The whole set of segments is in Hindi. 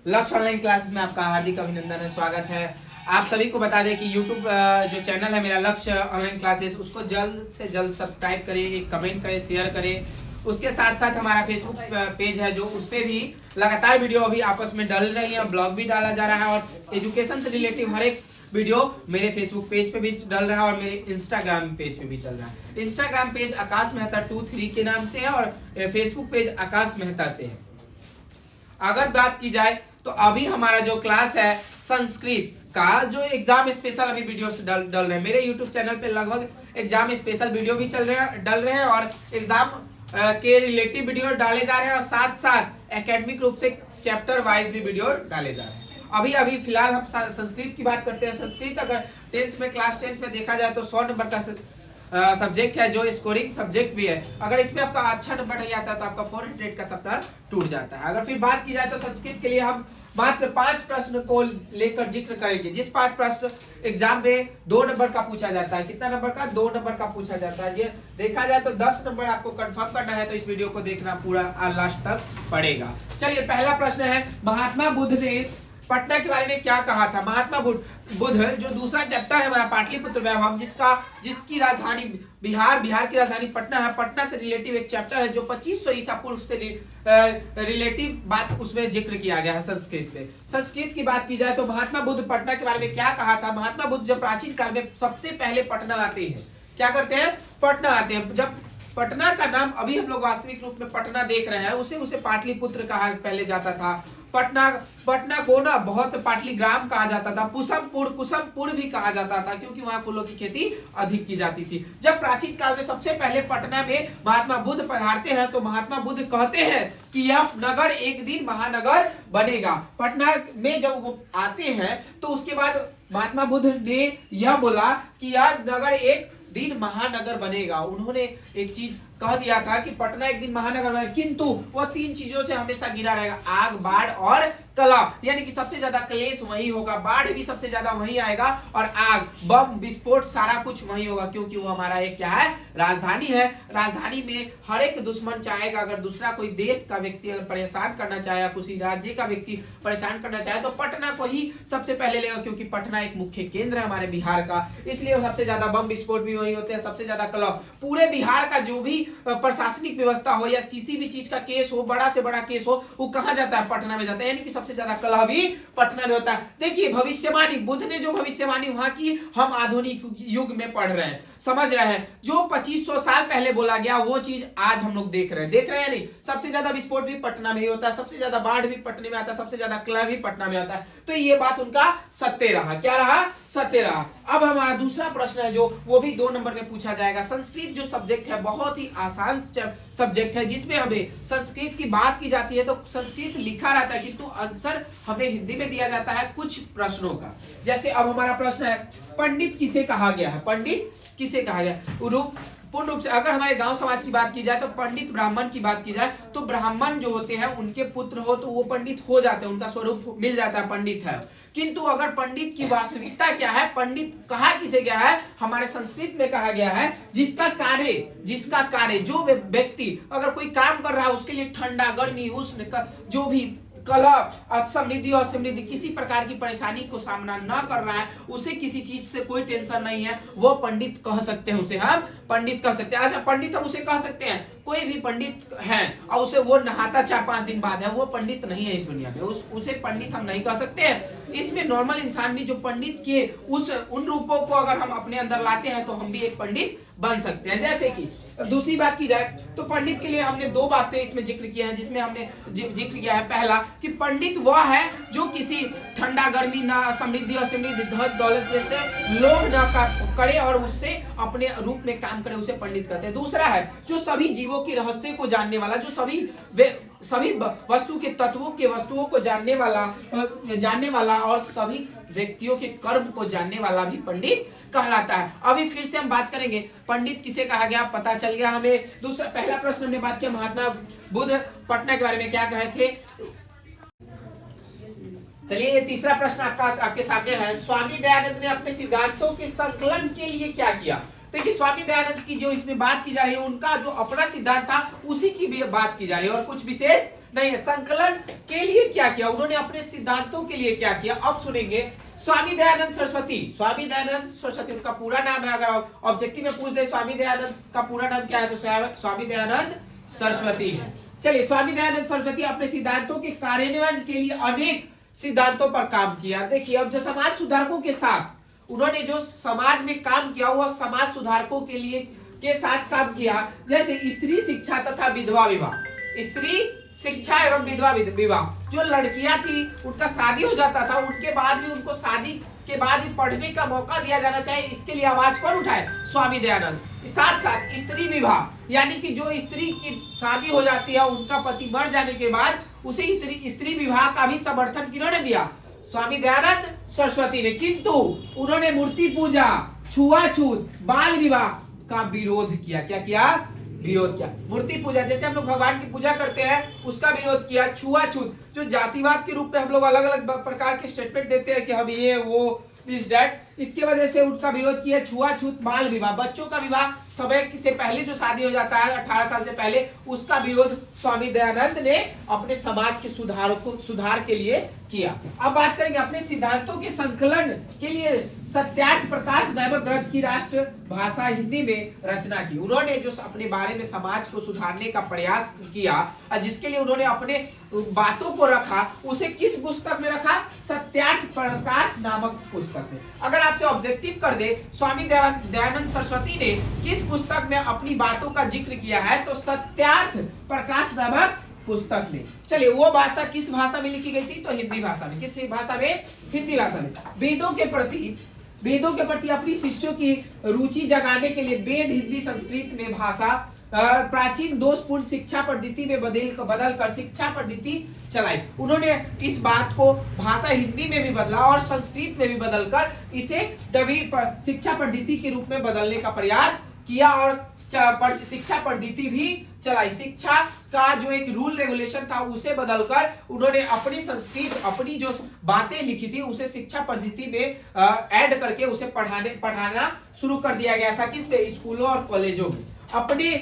लक्ष्य ऑनलाइन क्लासेस में आपका हार्दिक अभिनंदन है, स्वागत है। आप सभी को बता दें कि YouTube जो चैनल है मेरा लक्ष्य ऑनलाइन क्लासेस, उसको जल्द से जल्द सब्सक्राइब करें, एक कमेंट करें, शेयर करें। उसके साथ साथ हमारा फेसबुक पेज है जो उस पर भी लगातार वीडियो अभी आपस में डल रही है, ब्लॉग भी डाला जा रहा है और एजुकेशन से रिलेटिव हर एक वीडियो मेरे फेसबुक पेज पे भी डल रहा है और मेरे इंस्टाग्राम पेज पे भी चल रहा है। इंस्टाग्राम पेज आकाश मेहता 23 के नाम से है और फेसबुक पेज आकाश मेहता से है। अगर बात की जाए तो अभी हमारा जो क्लास है संस्कृत का, जो एग्जाम स्पेशल अभी वीडियो डल रहे हैं मेरे यूट्यूब चैनल पे, लगभग एग्जाम स्पेशल वीडियो भी डल रहे हैं और एग्जाम के रिलेटिव वीडियो डाले जा रहे हैं और साथ साथ एकेडमिक रूप से चैप्टर वाइज भी वीडियो डाले जा रहे हैं। अभी फिलहाल हम संस्कृत की बात करते हैं। संस्कृत अगर 10th में, क्लास 10th में देखा जाए तो 100 नंबर का सब्जेक्ट है, जो स्कोरिंग सब्जेक्ट भी है। अगर इसमें आपका अच्छा नंबर नहीं आता तो आपका 400 का सप्ताह टूट जाता है। अगर फिर बात की जाए तो संस्कृत के लिए हम मात्र 5 प्रश्न को लेकर जिक्र करेंगे, जिस 5 प्रश्न एग्जाम में 2 नंबर का पूछा जाता है। कितना नंबर का? 2 नंबर का पूछा जाता है। ये देखा जाए तो 10 नंबर आपको कंफर्म करना है, तो इस वीडियो को देखना पूरा लास्ट तक पड़ेगा। चलिए, पहला प्रश्न है, महात्मा बुद्ध ने पटना के बारे में क्या कहा था? महात्मा बुद्ध जो दूसरा चैप्टर है हमारा पाटलिपुत्र वैभव, जिसकी राजधानी बिहार की राजधानी पटना है, पटना से रिलेटिव एक चैप्टर है जो 2500 ईसा पूर्व से रिलेटिव बात उसमें जिक्र किया गया है संस्कृत में। संस्कृत की बात की जाए तो महात्मा बुद्ध पटना के बारे में क्या कहा था? महात्मा बुद्ध जब प्राचीन काल में सबसे पहले पटना आते हैं, क्या करते हैं? पटना आते हैं। जब पटना का नाम अभी हम लोग वास्तविक रूप में पटना देख रहे हैं, उसे पाटलिपुत्र कहा पहले जाता था। पटना को ना बहुत पाटलीग्राम कहा जाता था, कुसुमपुर भी कहा जाता था, क्योंकि वहां फूलों की खेती अधिक की जाती थी। जब प्राचीन काल में सबसे पहले पटना में महात्मा बुद्ध पधारते हैं तो महात्मा बुद्ध कहते हैं कि यह नगर एक दिन महानगर बनेगा। पटना में जब वो आते हैं तो उसके बाद महात्मा बुद्ध ने यह बोला कि यह नगर एक दिन महानगर बनेगा। उन्होंने एक चीज कह दिया था कि पटना एक दिन महानगर बनेगा, किंतु वह 3 चीजों से हमेशा घिरा रहेगा, आग, बाढ़ और कला। यानी कि सबसे ज्यादा क्लेश वही होगा, बाढ़ भी सबसे ज्यादा वही आएगा और आग, बम, विस्फोट सारा कुछ वही होगा, क्योंकि वो हमारा एक क्या है? राजधानी है। राजधानी में हर एक दुश्मन चाहेगा, अगर दूसरा कोई देश का व्यक्ति अगर परेशान करना चाहे, किसी राज्य का व्यक्ति परेशान करना चाहे तो पटना को ही सबसे पहले लेगा, क्योंकि पटना एक मुख्य केंद्र है हमारे बिहार का। इसलिए सबसे ज्यादा बम विस्फोट भी वही होते हैं, सबसे ज्यादा कला। पूरे बिहार का जो भी प्रशासनिक व्यवस्था हो या किसी भी चीज का केस हो, बड़ा से बड़ा केस हो, वो कहां जाता है? पटना में जाता है। यानी कि सबसे ज्यादा कलह भी पटना में होता है। देखिए, भविष्यवाणी बुद्ध ने जो भविष्यवाणी वहां की, हम आधुनिक युग में पढ़ रहे हैं, समझ रहे हैं। जो 2500 साल पहले बोला गया वो चीज आज हम लोग देख रहे हैं नहीं। सबसे ज्यादा विस्फोट भी पटना में ही होता है, सबसे ज्यादा बाढ़ भी पटना में आता है, सबसे ज्यादा कलह भी पटना में आता है। तो ये बात उनका सत्य रहा। क्या रहा? सत्य रहा। अब हमारा दूसरा प्रश्न है जो वो भी 2 नंबर में पूछा जाएगा। संस्कृत जो सब्जेक्ट है बहुत ही आसान सब्जेक्ट है, जिसमें हमें संस्कृत की बात की जाती है तो संस्कृत लिखा रहता है, किंतु आंसर हमें हिंदी में दिया जाता है कुछ प्रश्नों का। जैसे अब हमारा प्रश्न है, पंडित किसे कहा गया है? पंडित किसे कहा गया? पूर्ण रूप से अगर हमारे गांव समाज की बात की जाए तो पंडित, ब्राह्मण की बात की जाए तो ब्राह्मण जो होते हैं उनके पुत्र हो तो वो पंडित हो जाते हैं, उनका स्वरूप मिल जाता है, पंडित है। किंतु अगर पंडित की वास्तविकता क्या है, पंडित कहा किसे गया है? हमारे संस्कृत में कहा गया है जिसका कार्य जो व्यक्ति अगर कोई काम कर रहा है उसके लिए ठंडा, गर्मी, उष्ण, जो भी कलह, समृद्धि और समृद्धि, किसी प्रकार की परेशानी को सामना न कर रहा है, उसे किसी चीज से कोई टेंशन नहीं है, वो पंडित कह सकते हैं, उसे हम पंडित कह सकते हैं। अच्छा, पंडित हम उसे कह सकते हैं, कोई भी पंडित है और उसे वो नहाता 4-5 दिन बाद है, वो पंडित नहीं है इस दुनिया में, उसे पंडित हम नहीं कह सकते हैं। इसमें नॉर्मल इंसान भी जो पंडित के उन रूपों को अगर हम अपने अंदर लाते हैं तो हम भी एक पंडित बन सकते हैं। जैसे कि दूसरी बात की जाए तो पंडित के लिए हमने 2 बातें इसमें जिक्र किया है, जिसमें हमने जिक्र किया है, पहला कि पंडित वह है जो किसी ठंडा, गर्मी, ना समृद्धि और समृद्धि, धन दौलत जैसे लोभ न करे और उससे अपने रूप में काम करे, उसे पंडित कहते हैं। दूसरा है जो सभी जीवों की रहस्य को जानने वाला, जो सभी वस्तु के तत्वों के वस्तुओं को जानने वाला और सभी व्यक्तियों के कर्म को जानने वाला भी पंडित कहलाता है। अभी फिर से हम बात करेंगे पंडित किसे कहा गया, पता चल गया हमें। दूसरा, पहला प्रश्न हमने बात किया महात्मा बुद्ध पटना के बारे में क्या कहे थे। चलिए, ये तीसरा प्रश्न आपके सामने है, स्वामी दयानंद ने अपने सिद्धांतों के संकलन के लिए क्या किया? देखिए, स्वामी दयानंद की जो इसमें बात की जा रही है, उनका जो अपना सिद्धांत था उसी की भी बात की जा रही है और कुछ विशेष नहीं है। संकलन के लिए क्या किया उन्होंने, अपने सिद्धांतों के लिए क्या किया, अब सुनेंगे। स्वामी दयानंद सरस्वती, स्वामी दयानंद सरस्वती उनका पूरा नाम है। अगर ऑब्जेक्टिव में पूछ दे स्वामी दयानंद का पूरा नाम क्या है, तो स्वामी दयानंद सरस्वती है। चलिए, स्वामी दयानंद सरस्वती अपने सिद्धांतों के कार्यान्वयन के लिए अनेक सिद्धांतों पर काम किया। देखिए, अब जो समाज सुधारकों के साथ उन्होंने जो समाज में काम किया, वह समाज सुधारकों के लिए के साथ काम किया, जैसे स्त्री शिक्षा तथा विधवा विवाह। स्त्री शिक्षा एवं विधवा विवाह, जो लड़कियां थी उनका शादी हो जाता था, उनके बाद भी उनको शादी के बाद भी पढ़ने का मौका दिया जाना चाहिए, इसके लिए आवाज कौन उठाए, स्वामी दयानंद। साथ साथ स्त्री विवाह, यानी कि जो स्त्री की शादी हो जाती है, उनका पति मर जाने के बाद उसे स्त्री विवाह का भी समर्थन किन्होंने दिया, स्वामी दयानंद सरस्वती ने। किंतु उन्होंने मूर्ति पूजा, छुआछूत, बाल विवाह का विरोध किया। क्या किया, विरोध किया। मूर्ति पूजा, जैसे हम लोग भगवान की पूजा करते हैं, उसका विरोध किया। छुआछूत, जो जातिवाद के रूप में हम लोग अलग अलग प्रकार के स्टेटमेंट देते हैं कि हम ये वो दिस दैट, इसके वजह से उनका विरोध किया। छुआछूत, बाल विवाह, बच्चों का विवाह समय से पहले जो शादी हो जाता है 18 साल से पहले, उसका विरोध स्वामी दयानंद ने अपने समाज के सुधार के लिए किया। अब बात करेंगे अपने सिद्धांतों के संकलन के लिए सत्यार्थ प्रकाश नामक ग्रंथ की राष्ट्र भाषा हिंदी में रचना की। उन्होंने जो अपने बारे में समाज को सुधारने का प्रयास किया, जिसके लिए उन्होंने अपने बातों को रखा, उसे किस पुस्तक में रखा, सत्यार्थ प्रकाश नामक पुस्तक में। अगर आपसे ऑब्जेक्टिव कर दे स्वामी दयानंद सरस्वती ने किस पुस्तक में अपनी बातों का जिक्र किया है, तो सत्यार्थ प्रकाश नामक पुस्तक में। चलिए, वो भाषा किस भाषा में लिखी गई थी, तो हिंदी भाषा में। किस भाषा में, हिंदी भाषा में। वेदों के प्रति अपनी शिष्यों की रुचि जगाने के लिए वेद हिंदी संस्कृत में भाषा प्राचीन दोषपूर्ण शिक्षा पद्धति में बदल कर शिक्षा पद्धति चलाई। उन्होंने इस बात को भाषा हिंदी में भी बदला और संस्कृत में भी बदलकर इसे नवीन शिक्षा पद्धति के रूप में बदलने का प्रयास किया और शिक्षा पद्धति भी चलाई। शिक्षा का जो एक रूल रेगुलेशन था, उसे बदलकर उन्होंने अपनी संस्कृत, अपनी जो बातें लिखी थी, उसे शिक्षा पद्धति में ऐड करके उसे पढ़ाना शुरू कर दिया गया था। किस पे, स्कूलों और कॉलेजों में। अपने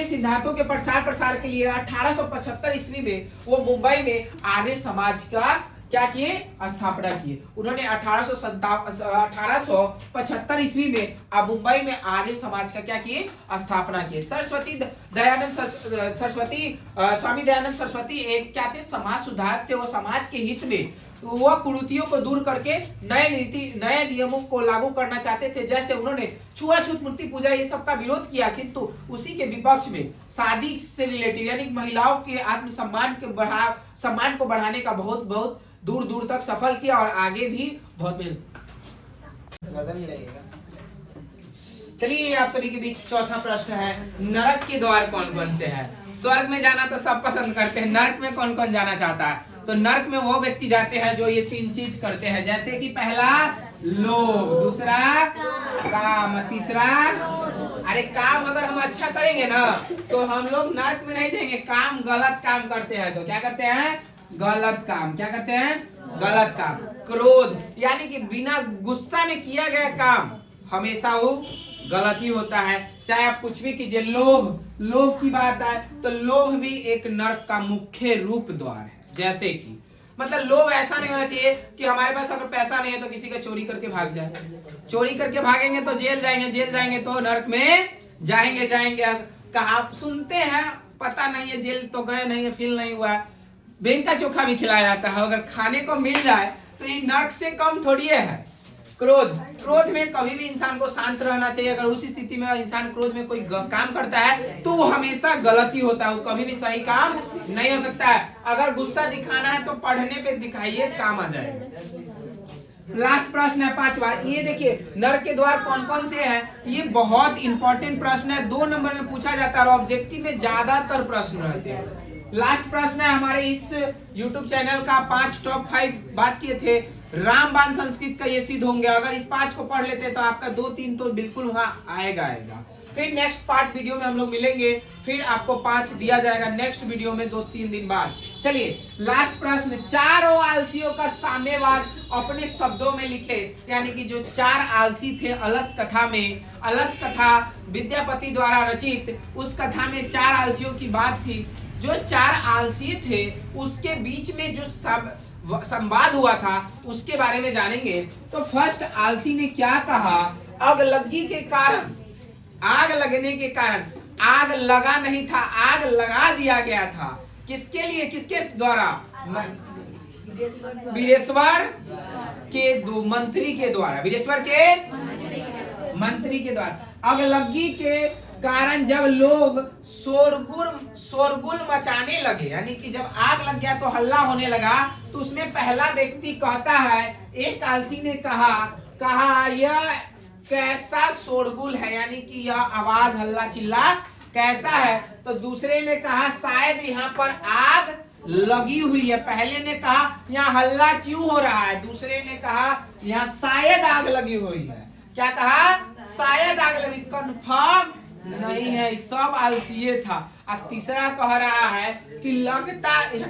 सिद्धांतों के प्रचार प्रसार के लिए 1875 ईस्वी में वो मुंबई में आर्य समाज का क्या किए, स्थापना किए। उन्होंने 1875 ईस्वी में मुंबई में आर्य समाज का क्या किए, स्थापना किए। स्वामी दयानंद सरस्वती एक क्या थे, समाज सुधारक थे। वो समाज के हित में वह कुरीतियों को दूर करके नए नियमों को लागू करना चाहते थे। जैसे उन्होंने छुआछूत, मूर्ति पूजा, ये सब का विरोध किया, किंतु उसी के विपक्ष में शादी से रिलेटिव यानी महिलाओं के आत्मसम्मान सम्मान को बढ़ाने का बहुत दूर दूर तक सफल किया और आगे भी बहुत गर्दन ही लगेगा। चलिए, आप सभी के बीच चौथा प्रश्न है, नरक के द्वार कौन कौन से हैं? स्वर्ग में जाना तो सब पसंद करते हैं, नरक में कौन कौन जाना चाहता है? तो नरक में वो व्यक्ति जाते हैं जो ये 3 चीज करते हैं, जैसे कि पहला लोभ, दूसरा काम, तीसरा अरे काम अगर हम अच्छा करेंगे ना तो हम लोग नरक में नहीं जाएंगे। काम गलत काम करते हैं तो क्या करते हैं, गलत काम। क्या करते हैं, गलत काम। क्रोध, यानी कि बिना गुस्सा में किया गया काम हमेशा वो गलत ही होता है, चाहे आप कुछ भी कीजिए। लोभ की बात है तो लोभ भी एक नरक का मुख्य रूप द्वार है। जैसे कि मतलब लोभ ऐसा नहीं होना चाहिए कि हमारे पास अगर पैसा नहीं है तो किसी का चोरी करके भाग जाए। चोरी करके भागेंगे तो जेल जाएंगे तो नरक में जाएंगे। कहा सुनते हैं, पता नहीं है, जेल तो गए नहीं है, फील नहीं हुआ। बैंक का चोखा भी खिलाया जाता है, अगर खाने को मिल जाए तो ये नरक से कम थोड़ी है। क्रोध में कभी भी इंसान को शांत रहना चाहिए। अगर उस स्थिति में इंसान क्रोध में कोई काम करता है तो वो हमेशा गलत ही होता है, वो कभी भी सही काम नहीं हो सकता है। अगर गुस्सा दिखाना है तो पढ़ने पे दिखाइए, काम आ जाएगा। लास्ट प्रश्न है 5वां। ये देखिए, नरक के द्वार कौन कौन से हैं, ये बहुत इंपॉर्टेंट प्रश्न है, 2 नंबर में पूछा जाता है और ऑब्जेक्टिव में ज्यादातर प्रश्न रहते हैं। लास्ट प्रश्न है हमारे इस YouTube चैनल का, 5 टॉप 5 बात किए थे। रामबाण संस्कृत का ये सिद्ध होंगे, अगर इस 5 को पढ़ लेते तो आपका 2-3 तो बिल्कुल वहां आएगा। फिर नेक्स्ट पार्ट वीडियो में हम लोग मिलेंगे, फिर आपको 5 दिया जाएगा नेक्स्ट वीडियो में 2-3 दिन बाद। चलिए, लास्ट प्रश्न, 4 आलसियों का साम्यवाद अपने शब्दों में लिखे। यानी कि जो 4 आलसी थे अलस कथा में, अलस कथा विद्यापति द्वारा रचित, उस कथा में 4 आलसियों की बात थी। जो चार आलसी थे उसके बीच में जो संवाद हुआ था उसके बारे में जानेंगे। तो फर्स्ट आलसी ने क्या कहा, आग लगने के कारण, आग लगने के कारण, आग लगा नहीं था, आग लगा दिया गया था। किसके लिए, किसके द्वारा? वीरेश्वर के दो मंत्री के द्वारा, वीरेश्वर के मंत्री के द्वारा। अगलगी के कारण जब लोग शोरगुल मचाने लगे, यानी कि जब आग लग गया तो हल्ला होने लगा, तो उसमें पहला व्यक्ति कहता है, एक आलसी ने कहा यह कैसा शोरगुल है, यानी कि यह आवाज हल्ला चिल्ला कैसा है। तो दूसरे ने कहा शायद यहाँ पर आग लगी हुई है। पहले ने कहा यहाँ हल्ला क्यों हो रहा है, दूसरे ने कहा यहाँ शायद आग लगी हुई है। क्या कहा? शायद आग लगी, कंफर्म नहीं है। सब आलसीय था। अब तीसरा कह रहा है कि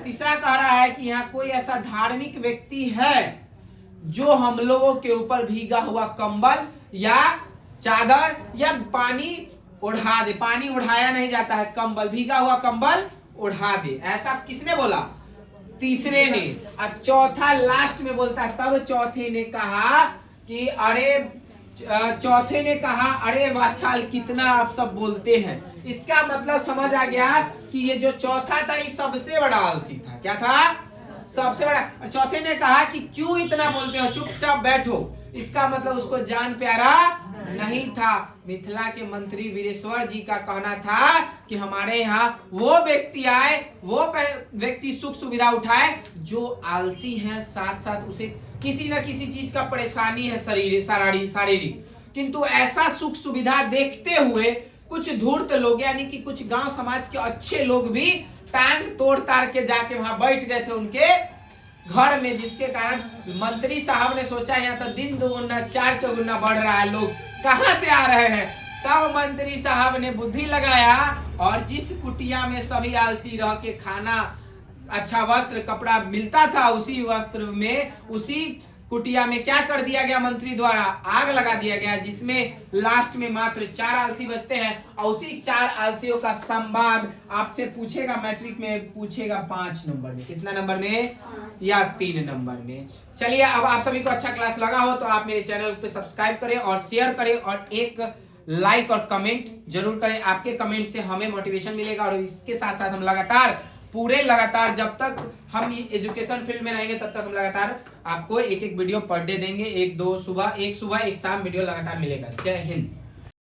तीसरा कह रहा है कि यहाँ कोई ऐसा धार्मिक व्यक्ति है जो हम लोगों के ऊपर भीगा हुआ कंबल या चादर या पानी उड़ा दे। पानी उड़ाया नहीं जाता है, कंबल, भीगा हुआ कंबल उड़ा दे। ऐसा किसने बोला? तीसरे ने। और चौथा लास्ट में बोलता है, तब चौथे ने कहा कि अरे वाह कितना आप सब बोलते हैं। इसका मतलब समझ आ गया कि ये जो चौथा था ये सबसे बड़ा आलसी था। क्या था? सबसे बड़ा। और चौथे ने कहा कि क्यों इतना बोलते हो, चुपचाप बैठो। इसका मतलब उसको जान प्यारा नहीं था। मिथिला के मंत्री वीरेश्वर जी का कहना था कि हमारे यहाँ वो व्यक्ति आए, वो व्यक्ति सुख सुविधा उठाए जो आलसी है, साथ साथ उसे किसी न किसी चीज का परेशानी है शारीरिक, किंतु ऐसा सुख सुविधा देखते हुए कुछ धूर्त लोग, यानी कि कुछ गांव समाज के अच्छे लोग भी टांग तोड़ ताड़ के जाके वहां बैठ गए थे उनके घर में, जिसके कारण मंत्री साहब ने सोचा यहाँ तो दिन दोगुना चार चौगुना बढ़ रहा है, लोग कहां से आ रहे हैं। तब मंत्री साहब ने बुद्धि लगाया और जिस कुटिया में सभी आलसी रह के खाना, अच्छा वस्त्र कपड़ा मिलता था, उसी वस्त्र में, उसी कुटिया में क्या कर दिया गया मंत्री द्वारा? आग लगा दिया गया, जिसमें लास्ट में मात्र 4 आलसी बचते हैं। और उसी 4 आलसियों का संवाद आपसे पूछेगा, मैट्रिक में पूछेगा 5 नंबर में। कितना नंबर में? या 3 नंबर में। चलिए, अब आप सभी को अच्छा क्लास लगा हो तो आप मेरे चैनल पे सब्सक्राइब करें और शेयर करें और एक लाइक और कमेंट जरूर करें। आपके कमेंट से हमें मोटिवेशन मिलेगा और इसके साथ साथ हम लगातार जब तक हम एजुकेशन फील्ड में रहेंगे तब तक हम लगातार आपको एक वीडियो पर डे देंगे। एक सुबह एक शाम वीडियो लगातार मिलेगा। जय हिंद।